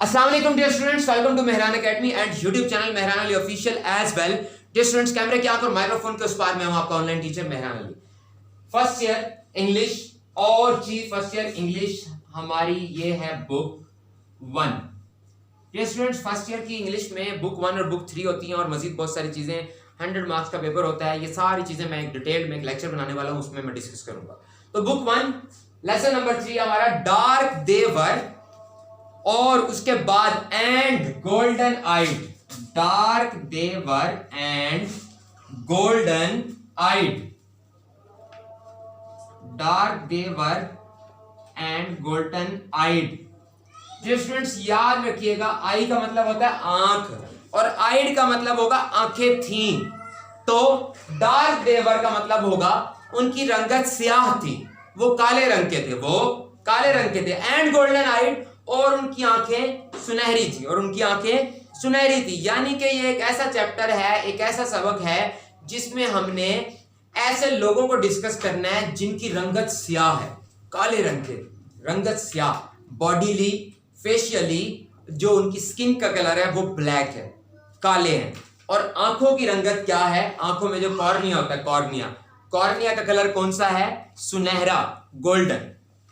अस्सलाम वालेकुम dear students, welcome to Mehran academy and YouTube channel Mehran Ali official as well. Dear students, कैमरे की आंख और माइक्रोफोन के उस पार में हूं आपका online teacher Mehran Ali. First year English और जी फर्स्ट ईयर इंग्लिश हमारी ये है book 1। Dear students, first year की इंग्लिश में बुक 1 और बुक 3 होती हैं और मजीद बहुत सारी चीजें 100 मार्क्स का पेपर होता है। ये सारी चीजें मैं एक डिटेल में एक लेक्चर बनाने वाला हूं, उसमें मैं डिस्कस करूंगा। तो बुक 1 लेसन नंबर 3 हमारा डार्क देवर और उसके बाद and golden eyed. Dark they were and golden eyed. Dark they were and golden eyed. जी स्टूडेंट्स, याद रखिएगा, आई का मतलब होता है आंख और आइड का मतलब होगा आंखें थी। तो डार्क देवर का मतलब होगा उनकी रंगत स्याह थी, वो काले रंग के थे, वो काले रंग के थे। एंड गोल्डन आइड, और उनकी आंखें सुनहरी थी, और उनकी आंखें सुनहरी थी। यानी कि ये एक ऐसा चैप्टर है, एक ऐसा सबक है जिसमें हमने ऐसे लोगों को डिस्कस करना है जिनकी रंगत स्याह है, काले रंग के, रंगत स्याह, बॉडीली फेशियली जो उनकी स्किन का कलर है वो ब्लैक है, काले हैं। और आंखों की रंगत क्या है? आंखों में जो कॉर्निया होता है, कॉर्निया, कॉर्निया का कलर कौन सा है? सुनहरा, गोल्डन।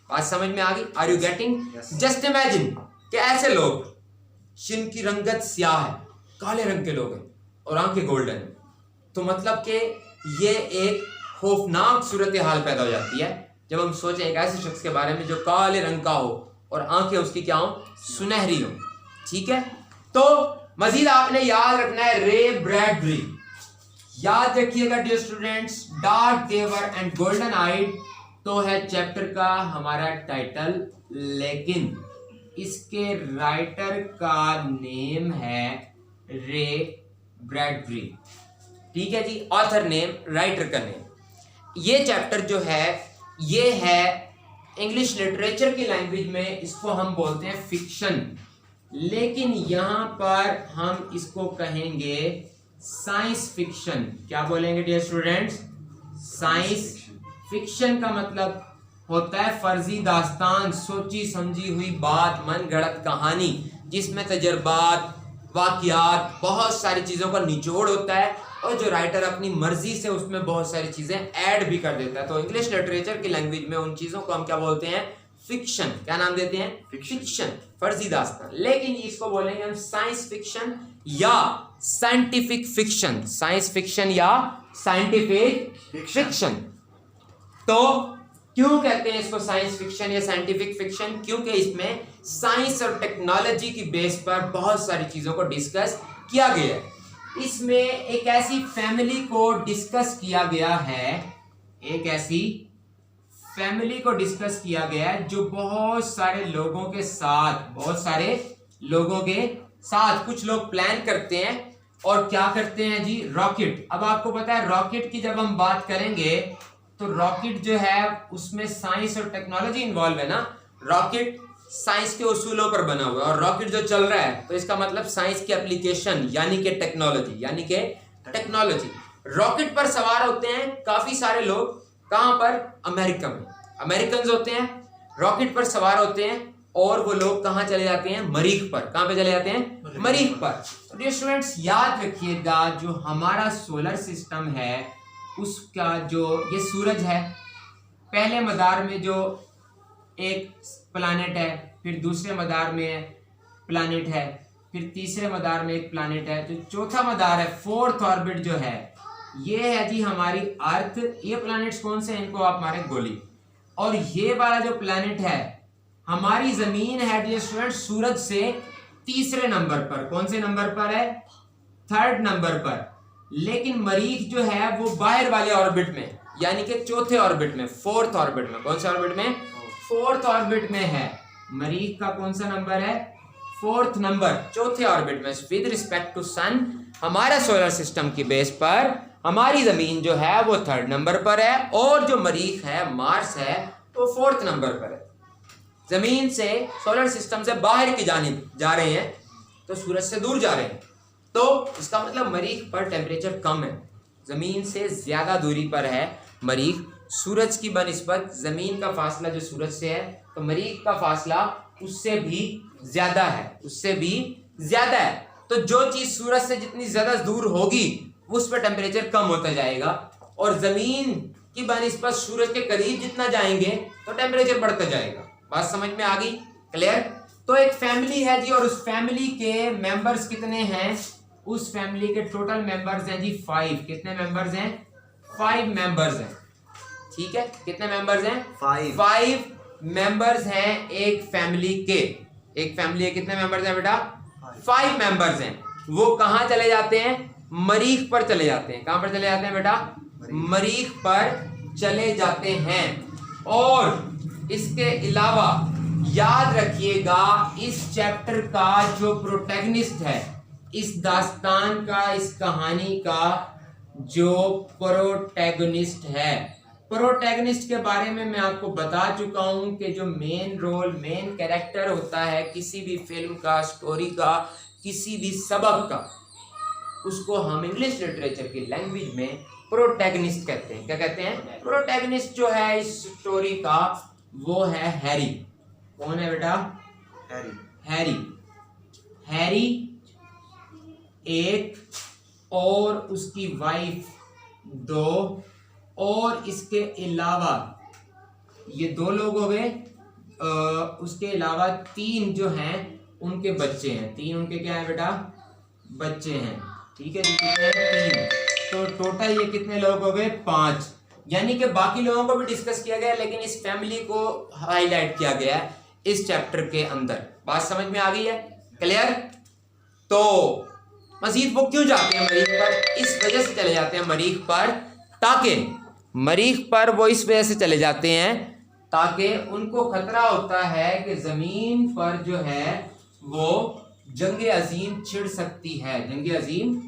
बात समझ में आ गई? Are you getting? Just imagine कि ऐसे लोग जिनकी रंगत स्याह है, काले रंग के लोग हैं और आंखें गोल्डन है, तो मतलब कि ये एक खौफनाक सूरत हाल पैदा हो जाती है जब हम सोचें एक ऐसे शख्स के बारे में जो काले रंग का हो और आंखें उसकी क्या हो? सुनहरी हो। ठीक है, तो मजीद आपने याद रखना है रे ब्रैडबरी। याद रखिएगा dear students, dark they were and golden eyed तो है चैप्टर का हमारा टाइटल, लेकिन इसके राइटर का नेम है रे ब्रैडबरी। ठीक है जी, ऑथर नेम, राइटर का नेम। ये चैप्टर जो है ये है इंग्लिश लिटरेचर की लैंग्वेज में इसको हम बोलते हैं फिक्शन, लेकिन यहां पर हम इसको कहेंगे साइंस फिक्शन। क्या बोलेंगे डियर स्टूडेंट्स? साइंस फिक्शन का मतलब होता है फर्जी दास्तान, सोची समझी हुई बात, मन गढ़ंत कहानी जिसमें तजर्बात, वाकयात, बहुत सारी चीज़ों का निचोड़ होता है और जो राइटर अपनी मर्जी से उसमें बहुत सारी चीज़ें ऐड भी कर देता है। तो इंग्लिश लिटरेचर की लैंग्वेज में उन चीज़ों को हम क्या बोलते हैं? फिक्शन। क्या नाम देते हैं? फिक्शन, फर्जी दास्तान। लेकिन इसको बोलेंगे हम साइंस फिक्शन या साइंटिफिक फिक्शन। साइंस फिक्शन या साइंटिफिक फिक्शन। तो क्यों कहते हैं इसको साइंस फिक्शन या साइंटिफिक फिक्शन? क्योंकि इसमें साइंस और टेक्नोलॉजी की बेस पर बहुत सारी चीजों को डिस्कस किया गया है। इसमें एक ऐसी फैमिली को डिस्कस किया गया है, एक ऐसी फैमिली को डिस्कस किया गया है जो बहुत सारे लोगों के साथ, बहुत सारे लोगों के साथ कुछ लोग प्लान करते हैं और क्या करते हैं जी? रॉकेट। अब आपको पता है रॉकेट की जब हम बात करेंगे तो रॉकेट जो है उसमें साइंस और टेक्नोलॉजी इन्वॉल्व है ना। रॉकेट साइंस के उसूलों पर बना हुआ है और रॉकेट जो चल रहा है तो इसका मतलब साइंस की एप्लीकेशन यानी कि टेक्नोलॉजी, यानी कि टेक्नोलॉजी। रॉकेट पर सवार होते हैं काफी सारे लोग। कहां पर? अमेरिका में। अमेरिकन होते हैं, रॉकेट पर सवार होते हैं और वो लोग कहां चले जाते हैं? मरीख पर। कहां पे चले जाते हैं? मरीख पर। तो डियर स्टूडेंट्स, याद रखिएगा जो हमारा सोलर सिस्टम है उसका जो ये सूरज है, पहले मदार में जो एक प्लैनेट है, फिर दूसरे मदार में प्लैनेट है, फिर तीसरे मदार में एक प्लैनेट है, जो चौथा मदार है, फोर्थ ऑर्बिट जो है ये है जी हमारी अर्थ। ये प्लैनेट्स कौन से हैं? इनको आप मारे गोली। और ये वाला जो प्लैनेट है हमारी जमीन है डियर स्टूडेंट सूरज से तीसरे नंबर पर। कौन से नंबर पर है? थर्ड नंबर पर। लेकिन मरीख जो है वो बाहर वाले ऑर्बिट में, यानी कि चौथे ऑर्बिट में, फोर्थ ऑर्बिट में। कौन से ऑर्बिट में? फोर्थ ऑर्बिट में है। मरीख का कौन सा नंबर है? फोर्थ नंबर, चौथे ऑर्बिट में। विद रिस्पेक्ट टू सन, हमारा सोलर सिस्टम की बेस पर हमारी जमीन जो है वो थर्ड नंबर पर है और जो मरीख है, मार्स है, वो फोर्थ नंबर पर है। जमीन से, सोलर सिस्टम से बाहर की जानिब जा रहे हैं तो सूरज से दूर जा रहे हैं, तो इसका मतलब मरीख पर टेम्परेचर कम है, जमीन से ज्यादा दूरी पर है मरीख। सूरज की बनिस्बत जमीन का फासला जो सूरज से है तो मरीख का फासला उससे भी ज्यादा है, उससे भी ज्यादा है। तो जो चीज सूरज से जितनी ज्यादा दूर होगी उस पर टेम्परेचर कम होता जाएगा, और जमीन की बनिस्बत सूरज के करीब जितना जाएंगे तो टेम्परेचर बढ़ता जाएगा। बात समझ में आ गई? क्लियर? तो एक फैमिली है जी, और उस फैमिली के मेंबर्स कितने हैं? उस फैमिली के टोटल मेंबर्स हैं जी 5। कितने मेंबर्स हैं? 5 मेंबर्स हैं। ठीक है, कितने मेंबर्स हैं? 5 मेंबर्स हैं एक फैमिली के। एक फैमिली है, कितने मेंबर्स हैं बेटा? 5 मेंबर्स हैं। वो कहां चले जाते हैं? मरीख पर चले जाते हैं। कहां पर चले जाते हैं बेटा? मरीख पर चले जाते हैं। और इसके अलावा याद रखिएगा, इस चैप्टर का जो प्रोटैगनिस्ट है, इस दास्तान का, इस कहानी का जो प्रोटैगनिस्ट है, प्रोटैगनिस्ट के बारे में मैं आपको बता चुका हूं कि जो मेन रोल, मेन कैरेक्टर होता है किसी भी फिल्म का, स्टोरी का, किसी भी सबक का, उसको हम इंग्लिश लिटरेचर की लैंग्वेज में प्रोटैगनिस्ट कहते हैं। क्या कहते हैं? प्रोटैगनिस्ट जो है इस स्टोरी का वो है हैरी। कौन है बेटा? हैरी। हैरी एक, और उसकी वाइफ 2, और इसके अलावा ये 2 लोग हो गए। उसके अलावा 3 जो हैं उनके बच्चे हैं। 3 उनके क्या है बेटा? बच्चे हैं। ठीक है जी, कितने हैं? 3। तो टोटल ये कितने लोग हो गए? 5। यानी कि बाकी लोगों को भी डिस्कस किया गया, लेकिन इस फैमिली को हाईलाइट किया गया है इस चैप्टर के अंदर। बात समझ में आ गई है? क्लियर? तो मजीद वो क्यों जाते हैं मरीख पर? इस वजह से चले जाते हैं मरीख पर, ताकि मरीख पर वो इस वजह से चले जाते हैं ताकि उनको खतरा होता है कि जमीन पर जो है वो जंग अजीम छिड़ सकती है। जंग अजीम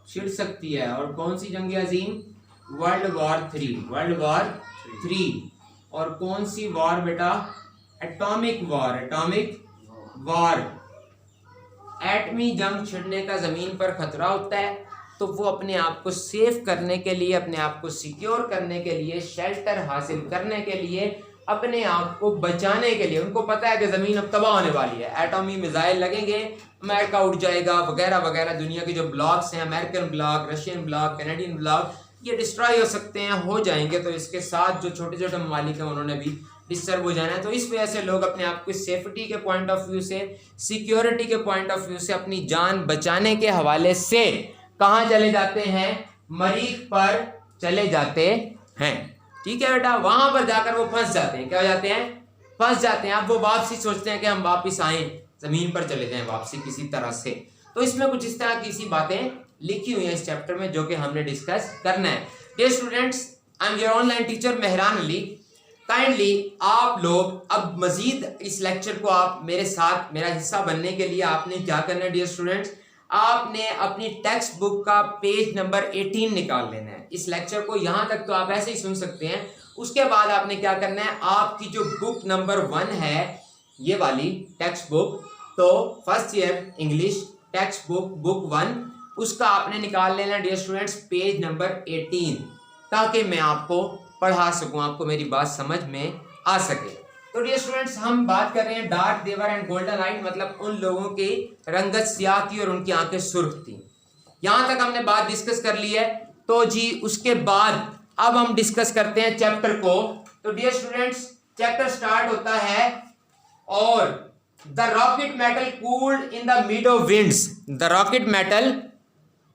छिड़ सकती है। और कौन सी जंग अजीम? World war 3। World war 3। और कौन सी वॉर बेटा? Atomic war. एटॉमिक वॉर, एटमी जंग छिड़ने का जमीन पर खतरा होता है। तो वो अपने आप को सेफ करने के लिए, अपने आप को सिक्योर करने के लिए, शेल्टर हासिल करने के लिए, अपने आप को बचाने के लिए, उनको पता है कि ज़मीन अब तबाह होने वाली है, एटॉमी मिसाइल लगेंगे, अमेरिका उठ जाएगा वगैरह वगैरह। दुनिया के जो ब्लॉक्स हैं, American block, Russian block, Canadian block, ये डिस्ट्रॉय हो सकते हैं, हो जाएंगे। तो इसके साथ जो छोटे छोटे ममालिक हैं उन्होंने भी डिस्टर्ब हो जाना है। तो इस वजह से लोग अपने आप को सेफ्टी के पॉइंट ऑफ व्यू से, सिक्योरिटी के पॉइंट ऑफ व्यू से, अपनी जान बचाने के हवाले से कहाँ चले जाते हैं? मरीख पर चले जाते हैं। ठीक है बेटा? वहां पर जाकर वो फंस जाते हैं। क्या हो जाते हैं? फंस जाते हैं। अब वो वापसी सोचते हैं कि हम वापस आए, जमीन पर चले जाएं वापसी किसी तरह से। तो इसमें कुछ इस तरह की सी बातें लिखी हुई हैं इस चैप्टर में, जो कि हमने डिस्कस करना है। Dear students, I am your online teacher Mehran Ali. Kindly आप लोग अब मजीद इस लेक्चर को आप मेरे साथ, मेरा हिस्सा बनने के लिए आपने क्या करना है डियर स्टूडेंट्स? आपने अपनी टेक्स्ट बुक का पेज नंबर 18 निकाल लेना है। इस लेक्चर को यहाँ तक तो आप ऐसे ही सुन सकते हैं। उसके बाद आपने क्या करना है? आपकी जो बुक नंबर 1 है, ये वाली टेक्स्ट बुक, तो first year English text book, book 1, उसका आपने निकाल लेना डियर स्टूडेंट्स पेज नंबर 18, ताकि मैं आपको पढ़ा सकूं, आपको मेरी बात समझ में आ सके। तो डियर स्टूडेंट्स, हम बात कर रहे हैं डार्क देवर एंड गोल्डन आइड, मतलब उन लोगों की रंगत स्याह थी और उनकी आंखें सुर्ख थी। यहां तक हमने बात डिस्कस कर ली है। तो जी उसके बाद अब हम डिस्कस करते हैं चैप्टर को। तो डियर स्टूडेंट्स, चैप्टर स्टार्ट होता है, और the rocket metal cooled in the mid of winds. The rocket metal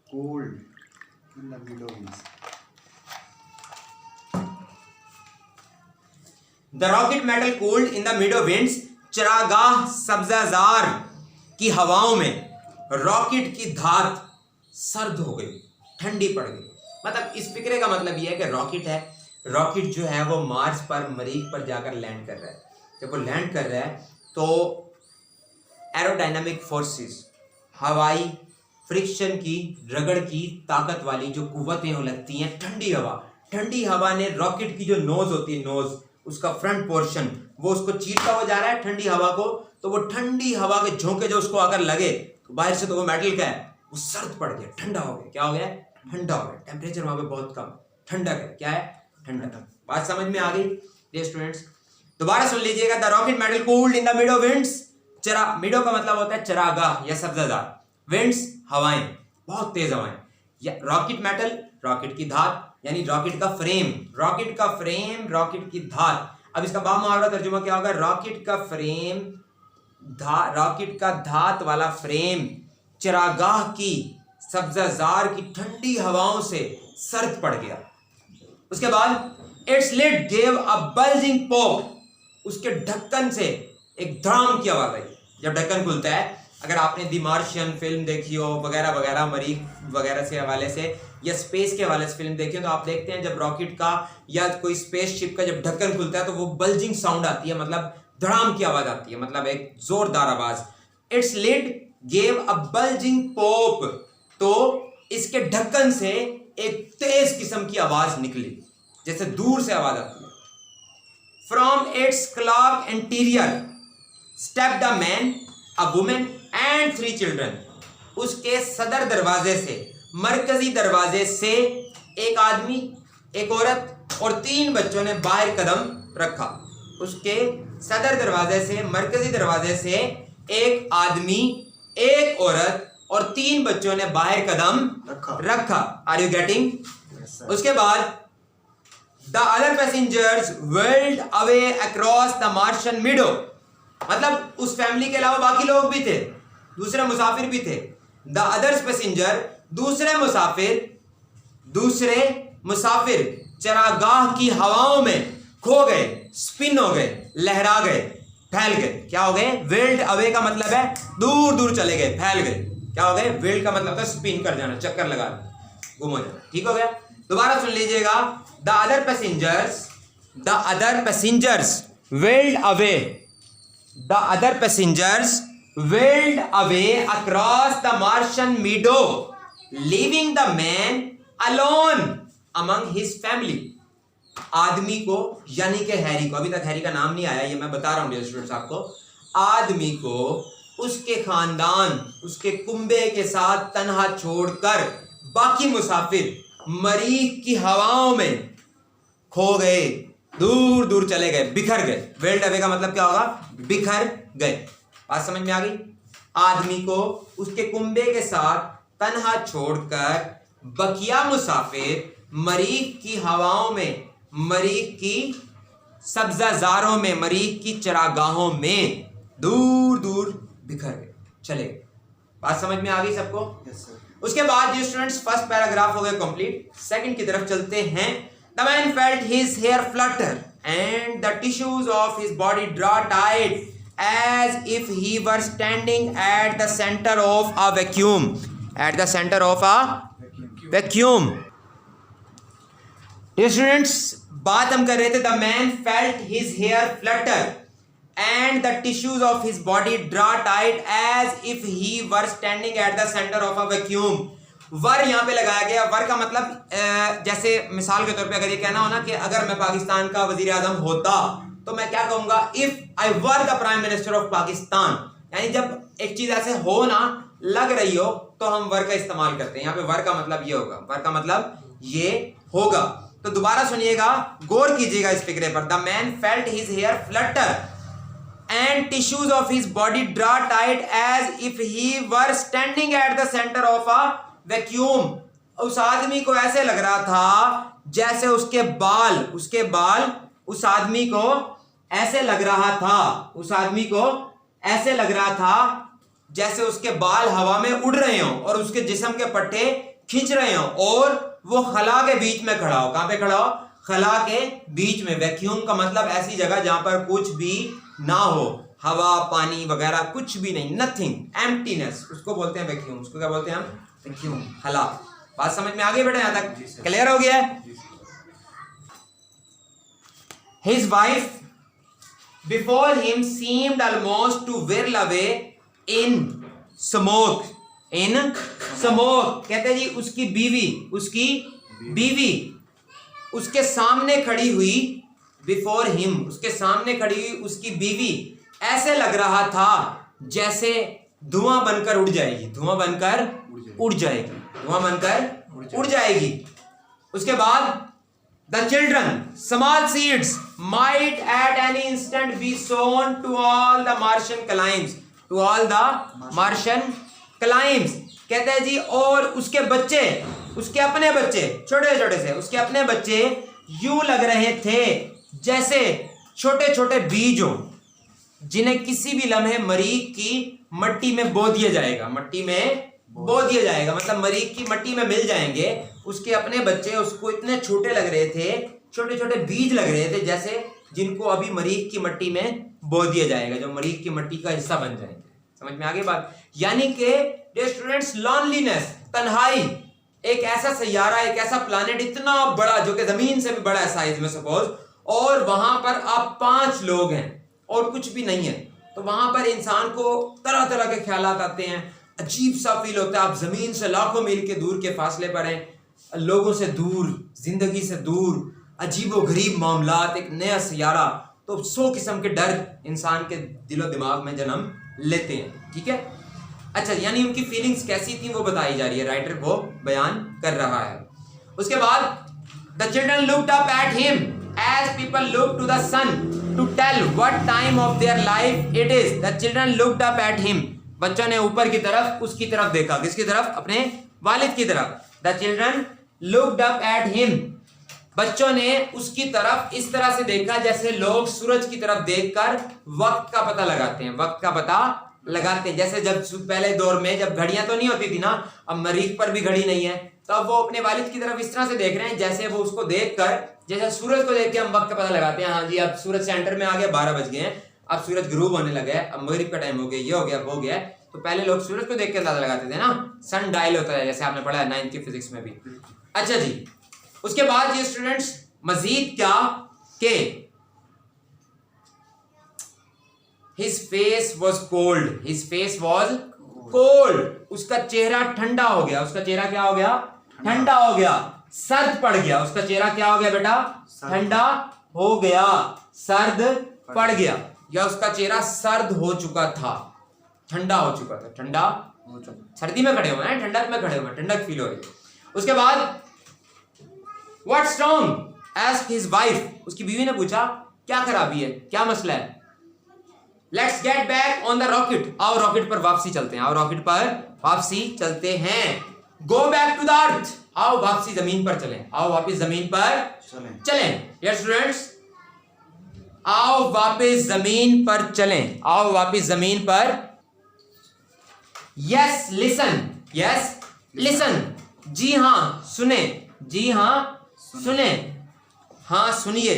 cooled in the mid of winds. The rocket metal cooled in the mid of winds. चरागाह सब्जाजार की हवाओं में rocket की धात सर्द हो गई, ठंडी पड़ गई। मतलब इस फिक्रे का मतलब यह है कि रॉकेट है, रॉकेट जो है वो मार्स पर, मरीख पर जाकर लैंड कर रहा है। जब वो लैंड कर रहा है तो एरोडायनामिक फोर्सेस, हवाई फ्रिक्शन की, रगड़ की ताकत वाली जो कुव्वतें हो लगती हैं, ठंडी हवा ने रॉकेट की जो नोज होती है, नोज, उसका फ्रंट पोर्शन, वो उसको चीरता हुआ जा रहा है ठंडी हवा को। तो वो ठंडी हवा के झोंके जो उसको अगर लगे तो बाहर से, तो वो मेटल क्या है, वो सर्द पड़ गया, ठंडा हो गया। क्या हो गया? ठंडा हो गया। टेम्परेचर वहां पे बहुत कम, ठंडक है। क्या है? ठंडक। बात समझ में आ गई डियर स्टूडेंट्स? दोबारा सुन लीजिएगा। The rocket metal cooled in the mid of winds. मीडो का मतलब होता है चरागाह या सब्जादार। विंड्स हवाएं, बहुत तेज हवाएं। रॉकेट मेटल, रॉकेट की धात, यानी रॉकेट का फ्रेम, रॉकेट का फ्रेम, रॉकेट की धात। अब इसका बामुहावरा तर्जुमा क्या होगा? रॉकेट का फ्रेम, रॉकेट का धात वाला फ्रेम चरागाह की सब्जाजार की ठंडी हवाओं से सर्द पड़ गया। उसके बाद its lid gave a bulging pop, उसके ढक्कन से एक धड़ाम की आवाज आई। जब ढक्कन खुलता है, अगर आपने दी मार्शियन फिल्म देखी हो वगैरह वगैरह, मरीख वगैरह से हवाले से या स्पेस के हवाले से फिल्म देखी हो, तो आप देखते हैं जब रॉकेट का या कोई स्पेसशिप का जब ढक्कन खुलता है तो वो बल्जिंग साउंड आती है, मतलब धड़ाम की आवाज आती है, मतलब एक जोरदार आवाज। Its lid gave a bulging pop, तो इसके ढक्कन से एक तेज किस्म की आवाज निकली, जैसे दूर से आवाज आती है। From its clock interior step the man, a women and 3 children, उसके सदर दरवाजे से, मरकजी दरवाजे से एक आदमी, एक औरत और 3 बच्चों ने बाहर कदम रखा। उसके सदर दरवाजे से, मरकजी दरवाजे से एक आदमी, एक औरत और 3 बच्चों ने बाहर कदम रखा। Are you getting? उसके बाद the other passengers walked away across the Martian meadow, मतलब उस फैमिली के अलावा बाकी लोग भी थे, दूसरे मुसाफिर भी थे। द अदर्स पैसेंजर, दूसरे मुसाफिर चरागाह की हवाओं में खो गए, स्पिन हो गए, लहरा गए, फैल गए। क्या हो गए? वेल्ड अवे का मतलब है दूर दूर चले गए, फैल गए। क्या हो गए? वेल्ड का मतलब होता है स्पिन कर जाना, चक्कर लगा, गुम हो जाना। ठीक हो गया? दोबारा सुन लीजिएगा। The other passengers walked away, the other passengers wailed away across the Martian meadow, leaving the man alone among his family. आदमी को, यानी कि हैरी को, अभी तक हैरी का नाम नहीं आया, ये मैं बता रहा हूँ डियर स्टूडेंट्स आपको। आदमी को उसके खानदान, उसके कुंबे के साथ तन्हा छोड़कर बाकी मुसाफिर मरीख की हवाओं में खो गए, दूर दूर चले गए, बिखर गए। वेल्ड अवे का मतलब क्या होगा? बिखर गए। बात समझ में आ गई? आदमी को उसके कुंबे के साथ तन्हा छोड़कर बकिया मुसाफिर मरीख की हवाओं में, मरीख की सब्जाजारों में, मरीख की चरागाहों में दूर दूर बिखर गए, चले गए। बात समझ में आ गई सबको? Yes, sir. उसके बाद जी स्टूडेंट्स फर्स्ट पैराग्राफ हो गया कंप्लीट। सेकंड की तरफ चलते हैं। The man felt his hair flutter and the tissues of his body draw tight as if he were standing at the center of a vacuum. At the center of a vacuum. Dear students, बात हम कर रहे थे the man felt his hair flutter and the tissues of his body draw tight as if he were standing at the center of a vacuum. वर यहाँ पे लगाया गया। वर का मतलब जैसे मिसाल के तौर पे अगर ये कहना हो ना कि अगर मैं पाकिस्तान का वजीर आजम होता तो मैं क्या कहूंगा? If I were the prime minister of Pakistan, यानी जब एक चीज ऐसे हो ना, लग रही हो, तो हम वर का इस्तेमाल करते हैं। यहाँ पे वर का मतलब ये होगा, वर का मतलब ये होगा। तो दोबारा सुनिएगा, गौर कीजिएगा इस फिक्रे पर। The man felt his hair flutter and tissues of his body draw tight as if he were standing at the center of a vacuum. उस आदमी को ऐसे लग रहा था जैसे उसके बाल उस आदमी को ऐसे लग रहा था जैसे उसके बाल हवा में उड़ रहे हों और उसके जिस्म के पट्टे खींच रहे हों और वो खला के बीच में खड़ा हो। कहां पे खड़ा हो? खला के बीच में। वैक्यूम का मतलब ऐसी जगह जहां पर कुछ भी ना हो, हवा पानी वगैरह कुछ भी नहीं, नथिंग, एम्प्टीनेस, उसको बोलते हैं वैक्यूम। उसको क्या बोलते हैं हम? वैक्यूम, खला। बात समझ में आ गई बेटा? यहां तक क्लियर हो गया है? His wife before him seemed almost to whirl away in smoke. कहते हैं जी उसकी बीवी उसके सामने खड़ी हुई, बिफोर हिम, उसके सामने खड़ी हुई उसकी बीवी ऐसे लग रहा था जैसे धुआं बनकर उड़ जाएगी। उसके बाद the children, small seeds might at any instant be sown to all the Martian climes. To all the Martian climes. कहते हैं जी और उसके बच्चे, उसके अपने बच्चे छोटे छोटे से, उसके अपने बच्चे यूं लग रहे थे जैसे छोटे छोटे बीज हो जिन्हें किसी भी लम्हे मरीख की मट्टी में बो दिया जाएगा, मट्टी में बो दिया जाएगा, मतलब मरीख की मट्टी में मिल जाएंगे। उसके अपने बच्चे उसको इतने छोटे लग रहे थे, छोटे छोटे बीज लग रहे थे जैसे जिनको अभी मरीख की मट्टी में बो दिया जाएगा, जो मरीख की मट्टी का हिस्सा बन जाएंगे। समझ में आगे बात? यानी कि डियर स्टूडेंट्स, लॉनलीनेस, तन्हाई, एक ऐसा सैयारा, एक ऐसा प्लैनेट इतना बड़ा जो कि जमीन से भी बड़ा है साइज में सपोज, और वहां पर आप 5 लोग हैं और कुछ भी नहीं है, तो वहां पर इंसान को तरह तरह के ख्यालात आते हैं, अजीब सा फील होता है। आप जमीन से लाखों मील के दूर के फासले पर हैं, लोगों से दूर, जिंदगी से दूर, अजीबो गरीब मामलात, एक नया सैयारा, तो 100 किस्म के डर इंसान के दिलो दिमाग में जन्म लेते हैं। ठीक है, अच्छा, यानी उनकी फीलिंग्स कैसी थी वो बताई जा रही है, राइटर वो बयान कर रहा है। उसके बाद the children looked up at him as people look to the sun to tell what time of their life it is. The children looked up at him, बच्चों ने ऊपर की तरफ, उसकी तरफ देखा, किसकी तरफ? अपने वालिद की तरफ। The children looked up at him, बच्चों ने उसकी तरफ इस तरह से देखा जैसे लोग सूरज की तरफ देखकर वक्त का पता लगाते हैं, वक्त का पता लगाते हैं। जैसे जब पहले दौर में जब घड़ियां तो नहीं होती थी ना, अब मरीख पर भी घड़ी नहीं है, तो अब वो अपने वालिद की तरफ इस तरह से देख रहे हैं जैसे वो उसको देखकर, जैसे सूरज को देख के हम वक्त का पता लगाते हैं, हाँ जी अब सूरज सेंटर में आ गया, 12 बज गए हैं, अब सूरज ग्रूब होने लगा है, अब मगरिब का टाइम हो गया, ये हो गया, वो हो गया। तो पहले लोग सूरज को देख के अंदाजा लगाते थे ना, सन डायल होता है, जैसे आपने पढ़ा है 9th की फिजिक्स में भी। अच्छा जी, उसके बाद ये स्टूडेंट्स मजीद क्या के his face was cold, his face was cold, उसका चेहरा ठंडा हो गया, उसका चेहरा क्या हो गया? ठंडा हो गया, सर्द पड़ गया, उसका चेहरा क्या हो गया बेटा? ठंडा हो गया, सर्द पड़ गया, या उसका चेहरा सर्द हो चुका था, ठंडा हो चुका था, ठंडा हो चुका, सर्दी में खड़े हुए हैं, ठंडक में खड़े हुए हैं, ठंडक फील हो रही है। उसके बाद What's wrong? asked his wife, उसकी बीवी ने पूछा क्या खराबी है, क्या मसला है? Let's get back on the rocket, आओ रॉकेट पर वापसी चलते हैं, आओ रॉकेट पर वापसी चलते हैं। Go back to the earth, आओ वापसी जमीन पर चलें, आओ वापस जमीन पर चलें। Yes students, आओ वापस जमीन पर चलें, आओ वापस जमीन पर। Yes listen, yes listen, जी हाँ सुने, जी हाँ सुने, हाँ सुनिए,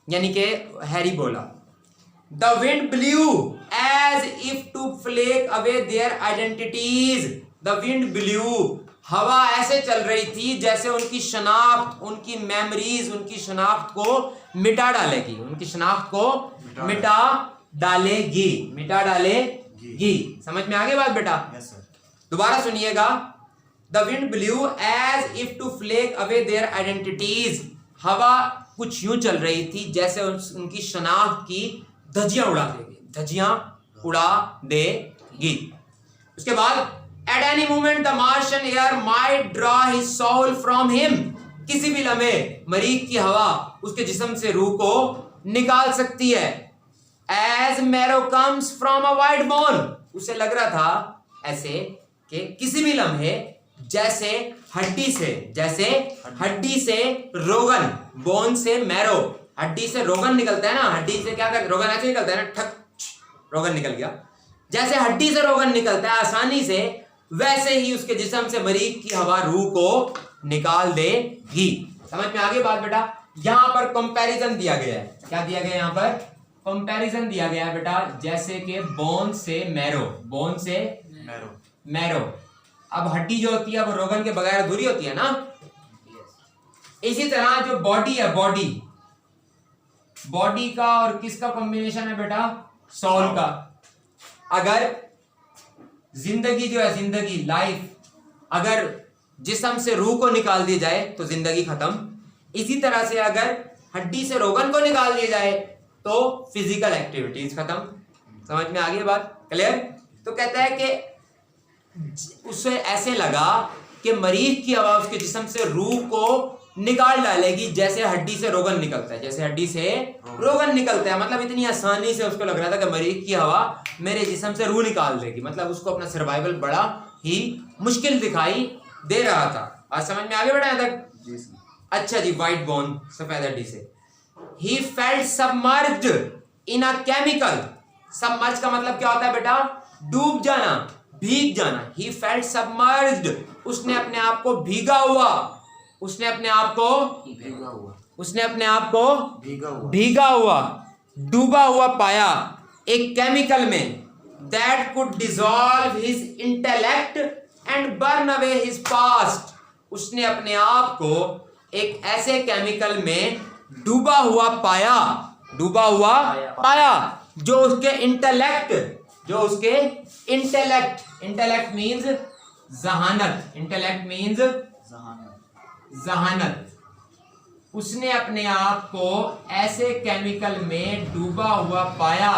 यानी कि हैरी बोला। The wind blew as if to flake away their identities. The wind blew, हवा ऐसे चल रही थी जैसे उनकी शनाख्त, उनकी मेमोरीज, उनकी शनाख्त को मिटा डालेगी, उनकी शनाख्त को मिटा डालेगी, मिटा डालेगी। समझ में आ गई बात बेटा? Yes sir. दोबारा सुनिएगा। The wind blew as if to flake away their identities. हवा कुछ यूं चल रही थी जैसे उनकी शनाख्त की धज्जियां उड़ा देगी, धज्जियां उड़ा देगी। उसके बाद at any moment the Martian air might draw his soul from him, किसी भी लम्हे मरीख की हवा उसके जिस्म से रूह को निकाल सकती है। As marrow comes from a white bone, उसे लग रहा था ऐसे कि किसी भी लम्हे जैसे हड्डी से, जैसे हड्डी से रोगन, बोन से मैरो, हड्डी से रोगन निकलता है ना, हड्डी से क्या कर, रोगन ऐसे निकलता है ना, ठक रोगन निकल गया, जैसे हड्डी से रोगन निकलता है आसानी से, वैसे ही उसके जिस्म से मरीख की हवा रूह को निकाल देगी। समझ में आ गई बात बेटा? यहां पर कंपैरिजन दिया गया है, क्या दिया गया यहां पर? कंपैरिजन दिया गया है बेटा, जैसे कि बोन से मैरो, बोन से मैरो। अब हड्डी जो होती है वो रोगन के बगैर अधूरी होती है ना, इसी तरह जो बॉडी है, बॉडी का और किसका कॉम्बिनेशन है बेटा? सोल का। अगर जिंदगी जो है, जिंदगी, लाइफ, अगर जिस्म से रूह को निकाल दी जाए तो जिंदगी खत्म। इसी तरह से अगर हड्डी से रोगन को निकाल दिया जाए तो फिजिकल एक्टिविटीज खत्म। समझ में आ गई बात? क्लियर? तो कहता है कि उसे ऐसे लगा कि मरीज की हवा उसके जिस्म से रूह को निकाल डालेगी, जैसे हड्डी से रोगन निकलता है, जैसे हड्डी से रोगन निकलता है। मतलब इतनी आसानी से उसको लग रहा था कि मरीज की हवा मेरे जिस्म से रूह निकाल देगी। मतलब उसको अपना सर्वाइवल बड़ा ही मुश्किल दिखाई दे रहा था। आज समझ में आगे बढ़ाया तक? जी सर। अच्छा जी, व्हाइट बोन, सफेद हड्डी से। He felt submerged in a chemical. Submerge का मतलब क्या होता है बेटा? डूब जाना, भीग जाना। He felt submerged. उसने अपने आप को भीगा हुआ, उसने अपने आप को भीगा हुआ, उसने अपने आप को भीगा हुआ, भीगा हुआ, डूबा हुआ पाया एक केमिकल में that could dissolve his intellect and burn away his past. उसने अपने आप को एक ऐसे केमिकल में डूबा हुआ पाया, डूबा हुआ पाया जो उसके इंटेलेक्ट, जो उसके इंटेलेक्ट मीन्स जहानत, इंटेलेक्ट मीन्स जहानत, जहानत। उसने अपने आप को ऐसे केमिकल में डूबा हुआ पाया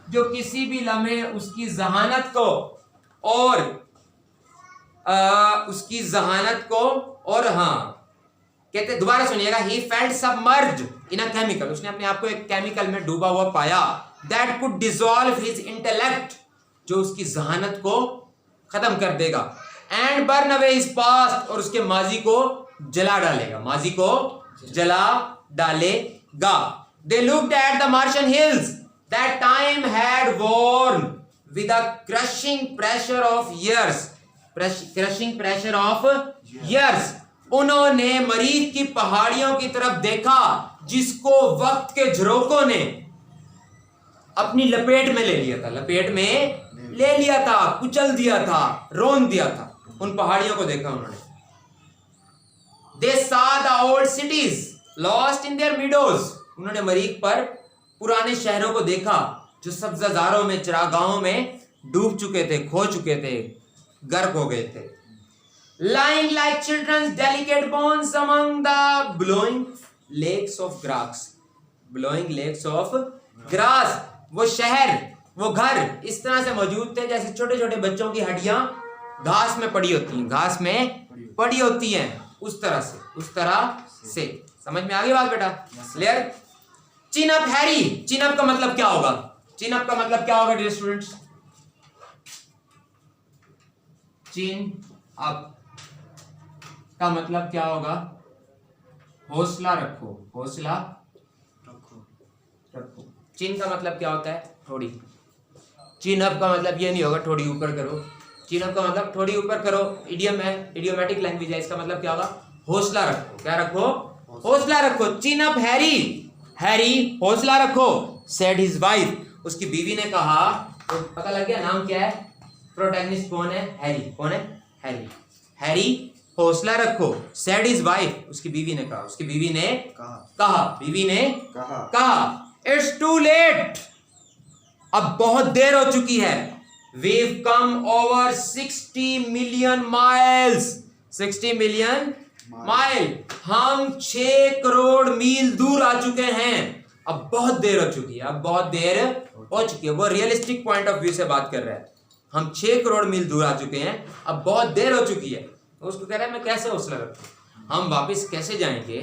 जो किसी भी लम्हे उसकी जहानत को और उसकी जहानत को और हाँ कहते, दोबारा सुनिएगा, he felt submerged in a chemical. उसने अपने आप को एक केमिकल में डूबा हुआ पाया that could dissolve his intellect, जो उसकी जहानत को खत्म कर देगा, and burn away his past, और उसके माजी को जला डालेगा, माजी को जला डालेगा। They looked at the Martian hills that time had worn with a crushing pressure of years, crushing pressure of years. उन्होंने मरीज की पहाड़ियों की तरफ देखा जिसको वक्त के झरोकों ने अपनी लपेट में ले लिया था, लपेट में ले लिया था, कुचल दिया था, रोन दिया था। उन पहाड़ियों को देखा उन्होंने। They saw the old cities lost in their meadows. उन्होंने मरीज पर पुराने शहरों को देखा जो सब्जाजारों में, चरागाहों में डूब चुके थे, खो चुके थे, गर्क हो गए थे। Lying like children's delicate bones among the blowing lakes of grass, blowing lakes of grass. वो शहर, वो घर इस तरह से मौजूद थे जैसे छोटे छोटे बच्चों की हड्डियां घास में पड़ी होती हैं, घास में पड़ी होती हैं, उस तरह से, उस तरह से। समझ में आ गई बात बेटा? क्लियर? चिन अप हैरी, चिन अप का मतलब क्या होगा? चिन अप का मतलब क्या होगा डियर स्टूडेंट्स? चिन अप का मतलब क्या होगा? हौसला रखो, हौसला रखो, रखो। चिन का मतलब क्या होता है? थोड़ी। चिन अप का मतलब ये नहीं होगा थोड़ी ऊपर करो। चिन अप का मतलब थोड़ी ऊपर करो, इडियम है, इडियोमेटिक लैंग्वेज है। इसका मतलब क्या होगा? हौसला रखो। क्या रखो? हौसला रखो। चिन अप हैरी, हैरी हौसला रखो, सेड हिज वाइफ, उसकी बीवी ने कहा। तो पता लग गया नाम क्या है? प्रोटैगनिस्ट कौन है? हैरी। कौन है? हैरी। हैरी हौसला रखो, सेड हिज वाइफ, उसकी बीवी ने कहा, उसकी बीवी ने कहा, बीवी ने कहा, इट्स टू लेट, अब बहुत देर हो चुकी है। Weave come over 60 million miles, 60 million mile, हम 6 करोड़ मील दूर आ चुके हैं। अब बहुत देर हो चुकी है, अब बहुत देर हो चुकी है। वो रियलिस्टिक पॉइंट ऑफ व्यू से बात कर रहा है। हम 6 करोड़ मील दूर आ चुके हैं, अब बहुत देर हो चुकी है। उसको कह रहा है मैं कैसे हौसला रखूं, हम वापस कैसे जाएंगे?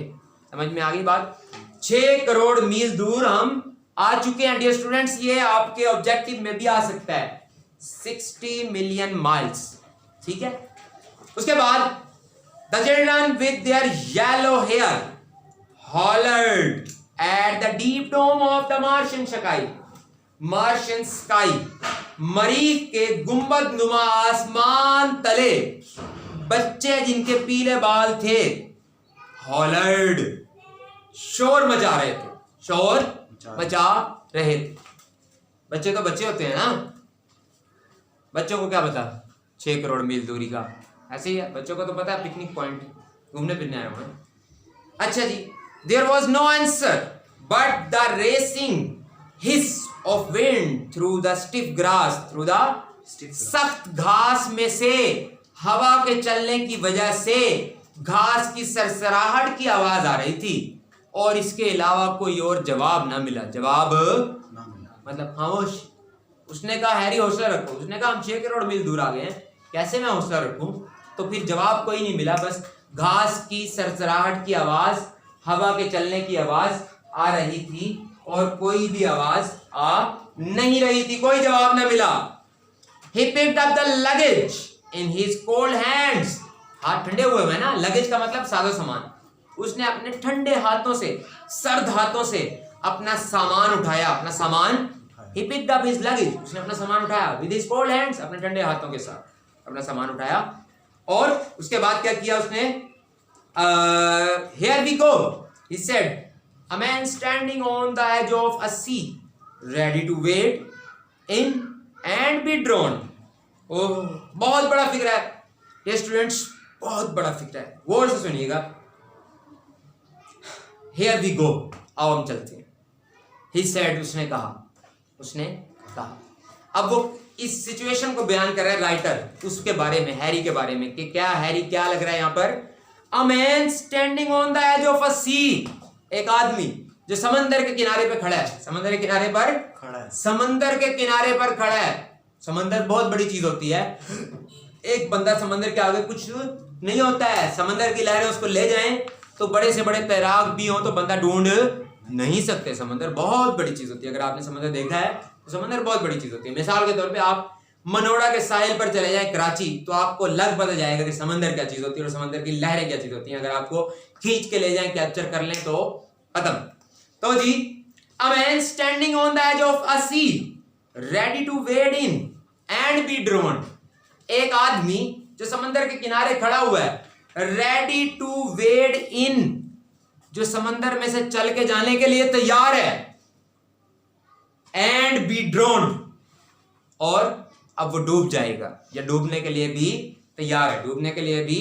समझ में आ गई बात? 6 करोड़ मील दूर हम आ चुके हैं डियर स्टूडेंट्स। ये आपके ऑब्जेक्टिव में भी आ सकता है, 60 मिलियन माइल्स। ठीक है। उसके बाद the children with their yellow hair hollered at the deep dome of the Martian sky, Martian sky, मरीख के गुंबद नुमा आसमान तले बच्चे जिनके पीले बाल थे, हॉलर्ड, शोर मचा रहे थे, शोर मचा रहे थे। बच्चे तो बच्चे होते हैं ना, बच्चों को क्या पता 6 करोड़ मील दूरी का? ऐसे ही है, बच्चों को तो पता है पिकनिक पॉइंट, घूमने फिरने आए हुए। अच्छा जी, there was no answer but the racing hiss of wind through the stiff grass, through the सख्त घास में से हवा के चलने की वजह से घास की सरसराहट की आवाज आ रही थी, और इसके अलावा कोई और जवाब ना मिला। जवाब ना मिला मतलब खामोश। उसने कहा हैरी हौसला रखो, उसने कहा हम 6 करोड़ मील दूर आ गए हैं, कैसे मैं हौसला रखूं? तो फिर जवाब कोई नहीं मिला, बस घास की सरसराहट की आवाज, हवा के चलने की आवाज आ रही थी और कोई भी आवाज आ नहीं रही थी, कोई जवाब ना मिला। He picked up the luggage in his cold hands. हाथ ठंडे हुए हैं ना, लगेज का मतलब साजो सामान। उसने अपने ठंडे हाथों से, सर्द हाथों से अपना सामान उठाया, अपना सामान। He picked up his luggage. उसने अपना सामान उठाया with his cold hands, अपने ठंडे हाथों के साथ अपना सामान उठाया। और उसके बाद क्या किया उसने? Here we go, he said. A man standing on the edge of a sea, ready to wade in and be drawn. ओह, बहुत बड़ा फिक्र है ये स्टूडेंट्स, बहुत बड़ा फिक्र है, गौर से सुनिएगा। Here we go, आओ हम चलते हैं। He said, उसने कहा। अब वो इस सिचुएशन को बयान कर रहा है राइटर, उसके बारे में, हैरी के बारे में, कि क्या हैरी क्या लग रहा है यहाँ पर? A man standing on the edge of a sea, एक आदमी जो समंदर के किनारे पे खड़ा है, समंदर के किनारे पर खड़ा है, समंदर के किनारे पर खड़ा है। समंदर बहुत बड़ी चीज होती है, एक बंदा समंदर के आगे कुछ नहीं होता है। समंदर की लहरें उसको ले जाएं तो बड़े से बड़े तैराक भी हो तो बंदा ढूंढ नहीं सकते। समंदर बहुत बड़ी चीज होती है। अगर आपने समंदर देखा है तो समंदर बहुत बड़ी चीज होती है। मिसाल के तौर पे आप मनोड़ा के साहिल पर चले जाएं कराची, तो आपको लग पता जाएगा कि समंदर क्या चीज होती है और समंदर की लहरें क्या चीज होती हैं। अगर आपको खींच के ले जाएं, कैप्चर कर लें तो खत्म। तो जी, a man standing on the edge of a sea, ready to wade in and be drawn. एक आदमी जो समंदर के किनारे खड़ा हुआ है, ready to wade in, जो समंदर में से चल के जाने के लिए तैयार है, and be drawn, और अब वो डूब जाएगा या डूबने के लिए भी तैयार है, डूबने के लिए भी